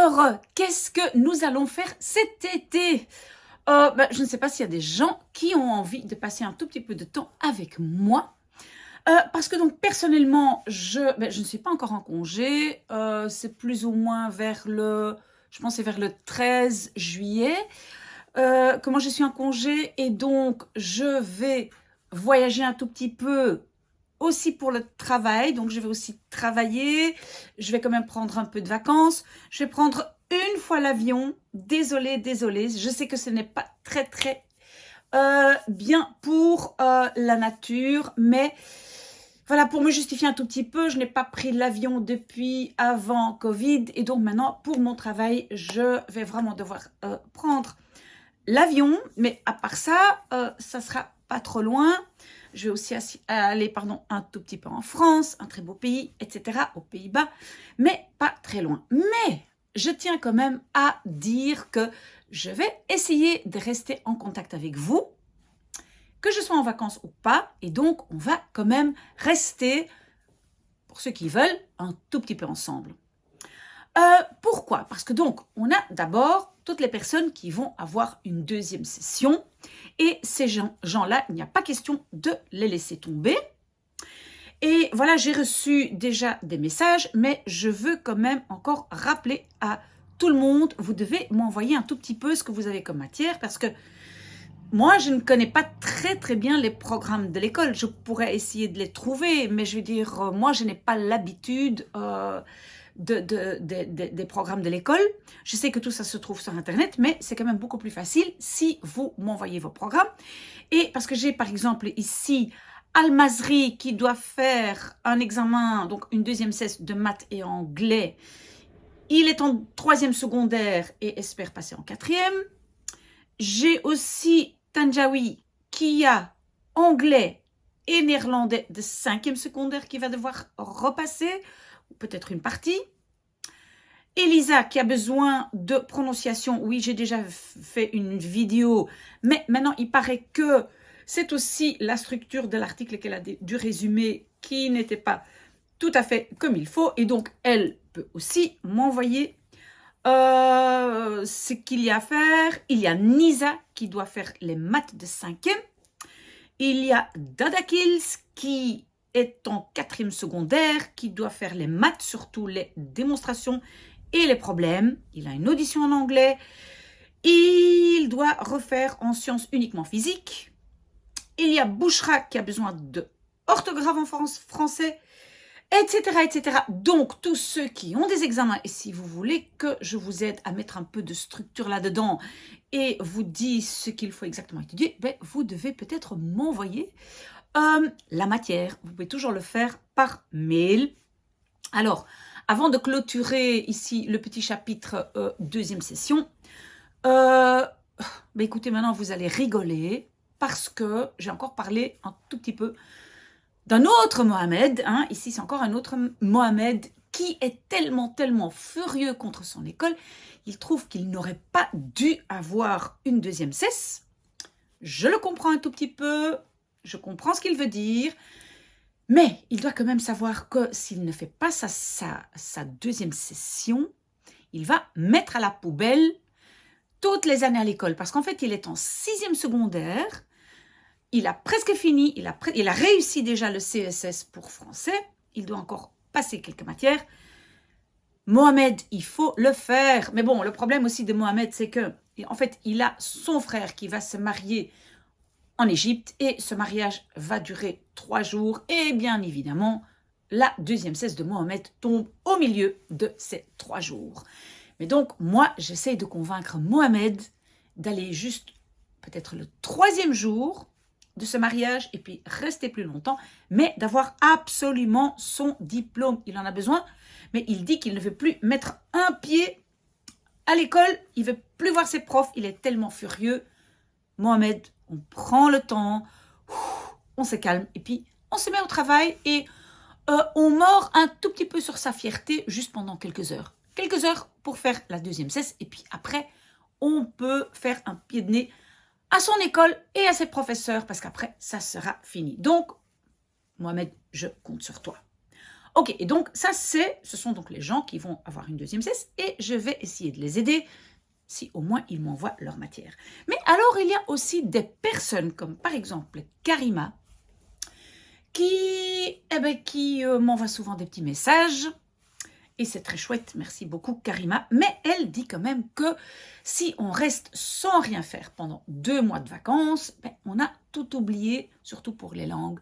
Alors, qu'est-ce que nous allons faire cet été? Je ne sais pas s'il y a des gens qui ont envie de passer un tout petit peu de temps avec moi. Parce que donc personnellement, je ne suis pas encore en congé. C'est plus ou moins je pense que c'est vers le 13 juillet. Que moi je suis en congé et donc je vais voyager un tout petit peu aussi pour le travail. Donc je vais aussi travailler. Je vais quand même prendre un peu de vacances. Je vais prendre une fois l'avion. Désolée. Je sais que ce n'est pas très bien pour la nature, mais voilà, pour me justifier un tout petit peu, je n'ai pas pris l'avion depuis avant Covid et donc maintenant pour mon travail, je vais vraiment devoir prendre l'avion, mais à part ça, ça sera pas trop loin. Je vais aussi aller un tout petit peu en France, un très beau pays, etc., aux Pays-Bas, mais pas très loin. Mais je tiens quand même à dire que je vais essayer de rester en contact avec vous, que je sois en vacances ou pas, et donc on va quand même rester, pour ceux qui veulent, un tout petit peu ensemble. Pourquoi? Parce que donc, on a d'abord toutes les personnes qui vont avoir une deuxième session, et ces gens-là, il n'y a pas question de les laisser tomber. Et voilà, j'ai reçu déjà des messages, mais je veux quand même encore rappeler à tout le monde, vous devez m'envoyer un tout petit peu ce que vous avez comme matière, parce que moi, je ne connais pas très bien les programmes de l'école. Je pourrais essayer de les trouver, mais je veux dire, moi, je n'ai pas l'habitude des programmes de l'école. Je sais que tout ça se trouve sur Internet, mais c'est quand même beaucoup plus facile si vous m'envoyez vos programmes. Et parce que j'ai par exemple ici Al-Mazri qui doit faire un examen, donc une deuxième cesse de maths et anglais. Il est en 3e secondaire et espère passer en 4e. J'ai aussi Tanjawi qui a anglais et néerlandais de 5e secondaire qui va devoir repasser, ou peut-être une partie. Elisa qui a besoin de prononciation, oui, j'ai déjà fait une vidéo, mais maintenant il paraît que c'est aussi la structure de l'article qu'elle a dû résumer qui n'était pas tout à fait comme il faut, et donc elle peut aussi m'envoyer ce qu'il y a à faire. Il y a Nisa qui doit faire les maths de 5e. Il y a Dadakils qui est en 4e secondaire, qui doit faire les maths, surtout les démonstrations et les problèmes. Il a une audition en anglais. Il doit refaire en sciences uniquement physiques. Il y a Bouchra qui a besoin de orthographe en français, etc. Donc, tous ceux qui ont des examens, et si vous voulez que je vous aide à mettre un peu de structure là-dedans et vous dire ce qu'il faut exactement étudier, vous devez peut-être m'envoyer la matière. Vous pouvez toujours le faire par mail. Alors, avant de clôturer ici le petit chapitre deuxième session, écoutez, maintenant vous allez rigoler parce que j'ai encore parlé un tout petit peu d'un autre Mohamed, ici c'est encore un autre Mohamed qui est tellement furieux contre son école, il trouve qu'il n'aurait pas dû avoir une deuxième cesse. Je le comprends un tout petit peu, je comprends ce qu'il veut dire, mais il doit quand même savoir que s'il ne fait pas sa deuxième session, il va mettre à la poubelle toutes les années à l'école, parce qu'en fait il est en 6e secondaire. Il a presque fini, il a réussi déjà le CSS pour français. Il doit encore passer quelques matières. Mohamed, il faut le faire. Mais bon, le problème aussi de Mohamed, c'est que, en fait, il a son frère qui va se marier en Égypte et ce mariage va durer 3 jours. Et bien évidemment, la deuxième cesse de Mohamed tombe au milieu de ces 3 jours. Mais donc, moi, j'essaye de convaincre Mohamed d'aller juste peut-être le 3e jour de ce mariage et puis rester plus longtemps, mais d'avoir absolument son diplôme. Il en a besoin, mais il dit qu'il ne veut plus mettre un pied à l'école, il ne veut plus voir ses profs, il est tellement furieux. Mohamed, on prend le temps, on se calme et puis on se met au travail et on mord un tout petit peu sur sa fierté juste pendant quelques heures. Quelques heures pour faire la deuxième cesse et puis après, on peut faire un pied de nez à son école et à ses professeurs, parce qu'après, ça sera fini. Donc, Mohamed, je compte sur toi. Ok, et donc ça, ce sont donc les gens qui vont avoir une deuxième cesse et je vais essayer de les aider si au moins ils m'envoient leur matière. Mais alors, il y a aussi des personnes comme par exemple Karima qui m'envoie souvent des petits messages. Et c'est très chouette, merci beaucoup Karima. Mais elle dit quand même que si on reste sans rien faire pendant 2 mois de vacances, on a tout oublié, surtout pour les langues.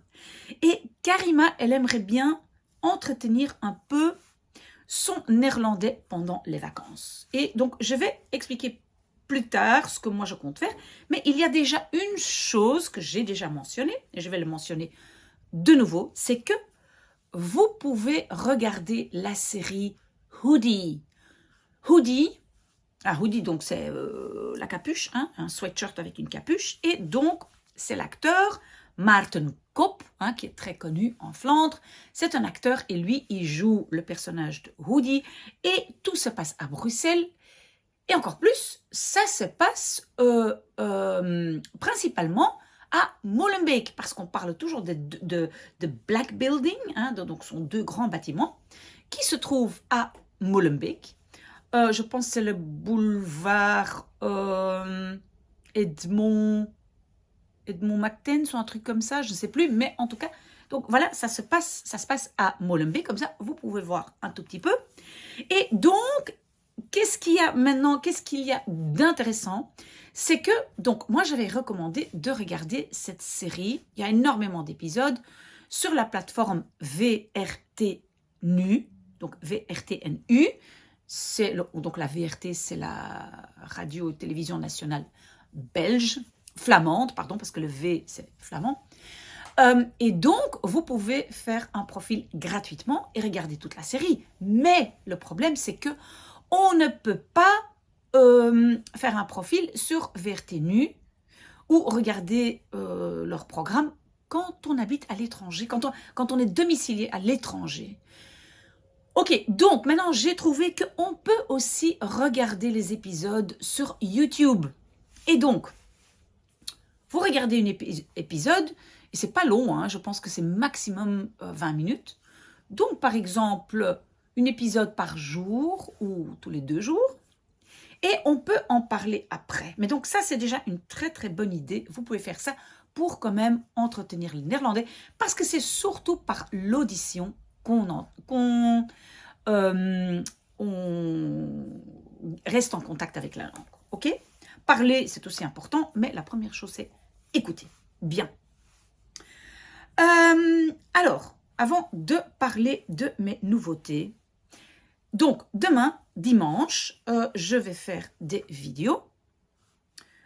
Et Karima, elle aimerait bien entretenir un peu son néerlandais pendant les vacances. Et donc, je vais expliquer plus tard ce que moi je compte faire. Mais il y a déjà une chose que j'ai déjà mentionnée, et je vais le mentionner de nouveau, c'est que vous pouvez regarder la série Hoodie. Hoodie, hoodie donc c'est la capuche, hein, un sweatshirt avec une capuche. Et donc, c'est l'acteur Maarten Kopp, qui est très connu en Flandre. C'est un acteur et lui, il joue le personnage de Hoodie. Et tout se passe à Bruxelles. Et encore plus, ça se passe principalement à Molenbeek, parce qu'on parle toujours de Black Building, donc ce sont 2 grands bâtiments qui se trouvent à Molenbeek. Je pense que c'est le boulevard Edmond Mactens ou un truc comme ça, je ne sais plus, mais en tout cas, donc voilà, ça se passe à Molenbeek, comme ça, vous pouvez voir un tout petit peu. Et donc, qu'est-ce qu'il y a d'intéressant? C'est que, donc, moi, j'avais recommandé de regarder cette série. Il y a énormément d'épisodes sur la plateforme VRT-NU, donc VRT-NU. Donc, la VRT, c'est la radio-télévision nationale belge, flamande, pardon, parce que le V, c'est flamand. Et donc, vous pouvez faire un profil gratuitement et regarder toute la série. Mais le problème, c'est que on ne peut pas faire un profil sur VRT-NU ou regarder leur programme quand on habite à l'étranger, quand on est domicilié à l'étranger. Ok, donc maintenant j'ai trouvé qu'on peut aussi regarder les épisodes sur YouTube. Et donc, vous regardez un épisode, et c'est pas long, je pense que c'est maximum 20 minutes. Donc, par exemple, un épisode par jour ou tous les 2 jours. Et on peut en parler après. Mais donc ça, c'est déjà une très très bonne idée. Vous pouvez faire ça pour quand même entretenir le néerlandais. Parce que c'est surtout par l'audition qu'on reste en contact avec la langue. Ok ? Parler, c'est aussi important. Mais la première chose, c'est écouter. Bien. Alors, avant de parler de mes nouveautés, donc demain, dimanche, je vais faire des vidéos.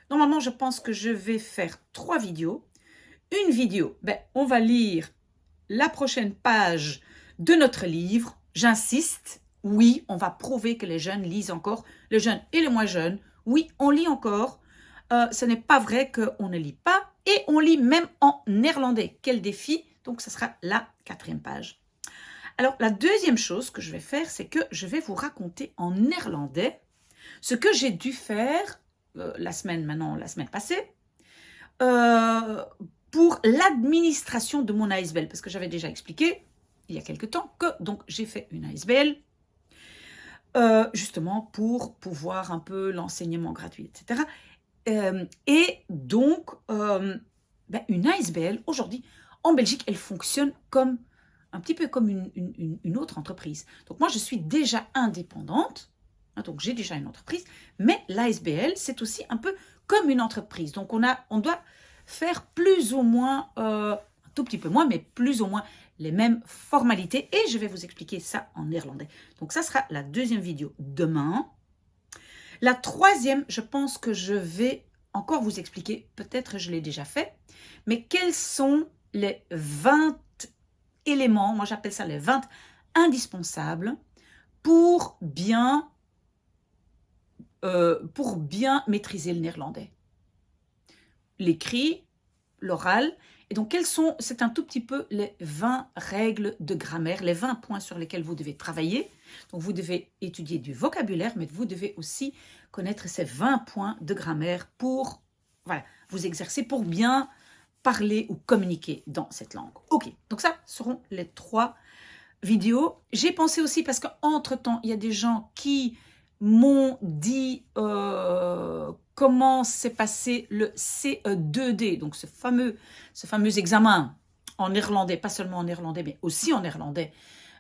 Normalement, je pense que je vais faire 3 vidéos. Une vidéo, on va lire la prochaine page de notre livre. J'insiste, oui, on va prouver que les jeunes lisent encore, les jeunes et les moins jeunes. Oui, on lit encore. Ce n'est pas vrai qu'on ne lit pas. Et on lit même en néerlandais. Quel défi! Donc, ce sera la 4e page. Alors, la deuxième chose que je vais faire, c'est que je vais vous raconter en néerlandais ce que j'ai dû faire la semaine passée pour l'administration de mon ASBL. Parce que j'avais déjà expliqué, il y a quelque temps, que donc j'ai fait une ASBL justement pour pouvoir un peu l'enseignement gratuit, etc. Et donc, une ASBL, aujourd'hui, en Belgique, elle fonctionne comme un petit peu comme une autre entreprise. Donc, moi, je suis déjà indépendante, donc j'ai déjà une entreprise, mais l'ASBL, c'est aussi un peu comme une entreprise. Donc, on doit faire plus ou moins, un tout petit peu moins, mais plus ou moins les mêmes formalités. Et je vais vous expliquer ça en néerlandais. Donc, ça sera la 2e vidéo demain. La 3e, je pense que je vais encore vous expliquer, peut-être je l'ai déjà fait, mais quels sont les 20 éléments, moi j'appelle ça les 20 indispensables pour bien maîtriser le néerlandais. L'écrit, l'oral, et donc c'est un tout petit peu les 20 règles de grammaire, les 20 points sur lesquels vous devez travailler. Donc vous devez étudier du vocabulaire, mais vous devez aussi connaître ces 20 points de grammaire pour vous exercer, pour bien parler ou communiquer dans cette langue. Ok, donc ça seront les 3 vidéo. J'ai pensé aussi, parce qu'entre-temps, il y a des gens qui m'ont dit comment s'est passé le CE2D, donc ce fameux examen en néerlandais, pas seulement en néerlandais, mais aussi en néerlandais,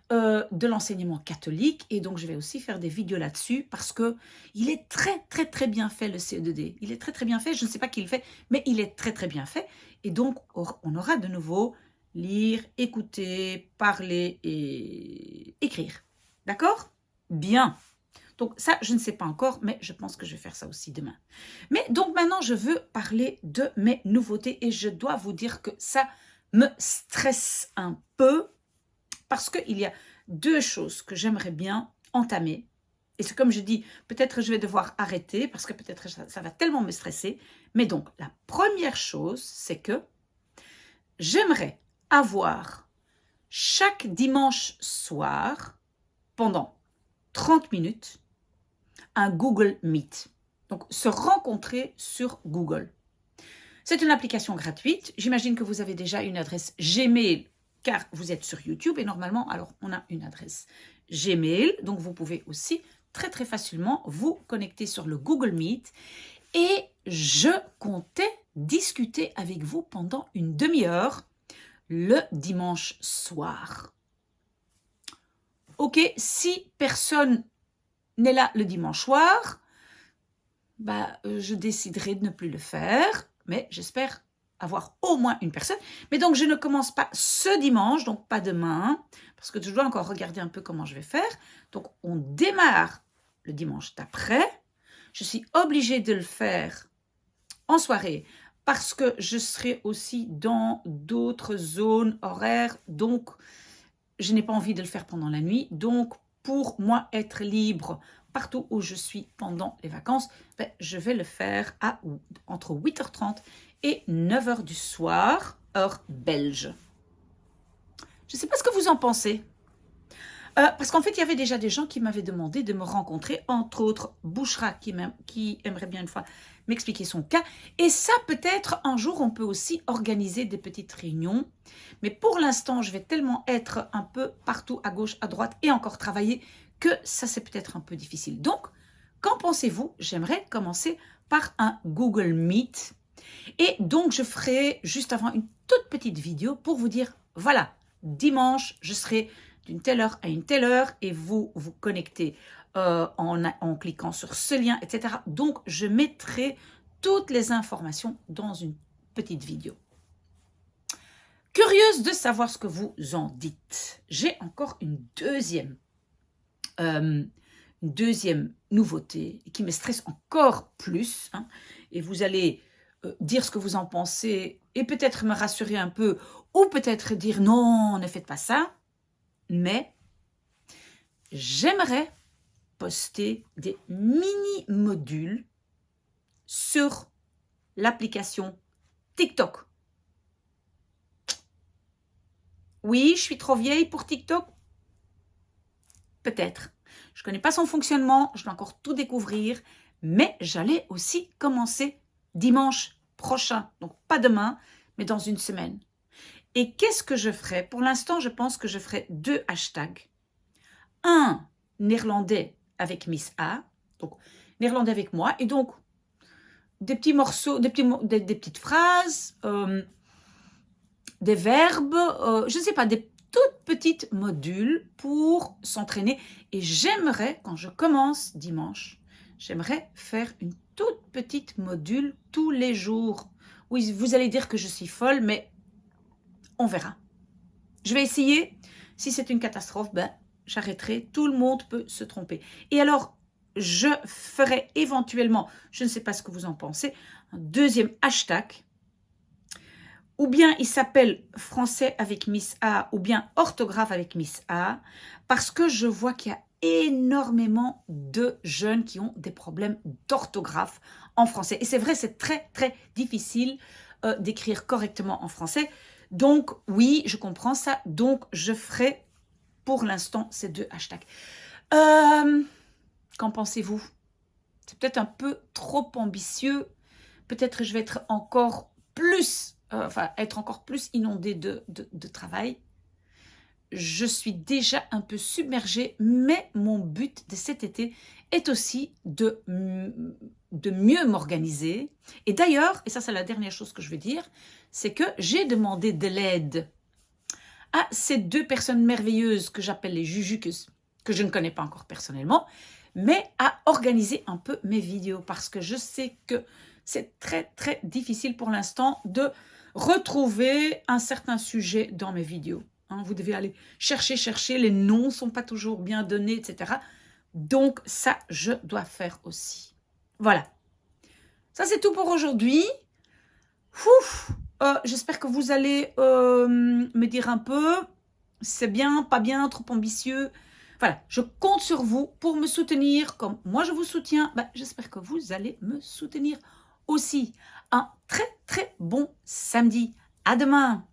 de l'enseignement catholique. Et donc, je vais aussi faire des vidéos là-dessus parce que il est très, très, très bien fait, le CE2D. Il est très, très bien fait. Je ne sais pas qui le fait, mais il est très, très bien fait. Et donc, on aura de nouveau lire, écouter, parler et écrire. D'accord? Bien. Donc ça, je ne sais pas encore, mais je pense que je vais faire ça aussi demain. Mais donc maintenant, je veux parler de mes nouveautés et je dois vous dire que ça me stresse un peu parce qu'il y a deux choses que j'aimerais bien entamer. Et c'est comme je dis, peut-être je vais devoir arrêter parce que peut-être ça va tellement me stresser. Mais donc, la première chose, c'est que j'aimerais avoir chaque dimanche soir, pendant 30 minutes, un Google Meet. Donc, se rencontrer sur Google. C'est une application gratuite. J'imagine que vous avez déjà une adresse Gmail, car vous êtes sur YouTube et normalement, alors on a une adresse Gmail. Donc, vous pouvez aussi très très facilement vous connecter sur le Google Meet. Et je comptais discuter avec vous pendant une demi-heure le dimanche soir. Ok, si personne n'est là le dimanche soir, je déciderai de ne plus le faire, mais j'espère avoir au moins une personne. Mais donc, je ne commence pas ce dimanche, donc pas demain, parce que je dois encore regarder un peu comment je vais faire. Donc, on démarre le dimanche d'après. Je suis obligée de le faire en soirée, parce que je serai aussi dans d'autres zones horaires, donc je n'ai pas envie de le faire pendant la nuit. Donc, pour moi, être libre partout où je suis pendant les vacances, je vais le faire entre 8h30 et 9h du soir, heure belge. Je ne sais pas ce que vous en pensez. Parce qu'en fait, il y avait déjà des gens qui m'avaient demandé de me rencontrer, entre autres Bouchra qui aimerait bien une fois m'expliquer son cas. Et ça, peut-être, un jour, on peut aussi organiser des petites réunions. Mais pour l'instant, je vais tellement être un peu partout, à gauche, à droite, et encore travailler, que ça, c'est peut-être un peu difficile. Donc, qu'en pensez-vous? J'aimerais commencer par un Google Meet. Et donc, je ferai juste avant une toute petite vidéo pour vous dire, voilà, dimanche, je serai d'une telle heure à une telle heure et vous vous connectez en cliquant sur ce lien, etc. Donc, je mettrai toutes les informations dans une petite vidéo. Curieuse de savoir ce que vous en dites. J'ai encore une deuxième nouveauté qui me stresse encore plus. Hein, et vous allez dire ce que vous en pensez et peut-être me rassurer un peu ou peut-être dire non, ne faites pas ça. Mais j'aimerais poster des mini-modules sur l'application TikTok. Oui, je suis trop vieille pour TikTok? Peut-être. Je ne connais pas son fonctionnement, je dois encore tout découvrir, mais j'allais aussi commencer dimanche prochain. Donc pas demain, mais dans une semaine. Et qu'est-ce que je ferai? Pour l'instant, je pense que je ferai 2 hashtags. Un néerlandais avec Miss A, donc néerlandais avec moi, et donc des petits morceaux, des petites phrases, des verbes, je ne sais pas, des toutes petites modules pour s'entraîner. Et j'aimerais, quand je commence dimanche, j'aimerais faire une toute petite module tous les jours. Oui, vous allez dire que je suis folle, mais on verra. Je vais essayer. Si c'est une catastrophe, j'arrêterai. Tout le monde peut se tromper. Et alors, je ferai éventuellement, je ne sais pas ce que vous en pensez, un deuxième hashtag. Ou bien il s'appelle Français avec Miss A, ou bien Orthographe avec Miss A, parce que je vois qu'il y a énormément de jeunes qui ont des problèmes d'orthographe en français. Et c'est vrai, c'est très, très difficile d'écrire correctement en français. Donc, oui, je comprends ça. Donc, je ferai pour l'instant ces 2 hashtags. Qu'en pensez-vous? C'est peut-être un peu trop ambitieux. Peut-être je vais être encore plus, être encore plus inondée de travail. je suis déjà un peu submergée, mais mon but de cet été est aussi de mieux m'organiser. Et d'ailleurs, et ça c'est la dernière chose que je veux dire, c'est que j'ai demandé de l'aide à ces deux personnes merveilleuses que j'appelle les Jujucus, que je ne connais pas encore personnellement, mais à organiser un peu mes vidéos parce que je sais que c'est très très difficile pour l'instant de retrouver un certain sujet dans mes vidéos. Hein, vous devez aller chercher, les noms ne sont pas toujours bien donnés, etc. Donc ça, je dois faire aussi. Voilà. Ça, c'est tout pour aujourd'hui. J'espère que vous allez me dire un peu, c'est bien, pas bien, trop ambitieux. Voilà, je compte sur vous pour me soutenir comme moi je vous soutiens. J'espère que vous allez me soutenir aussi. Un très très bon samedi. À demain.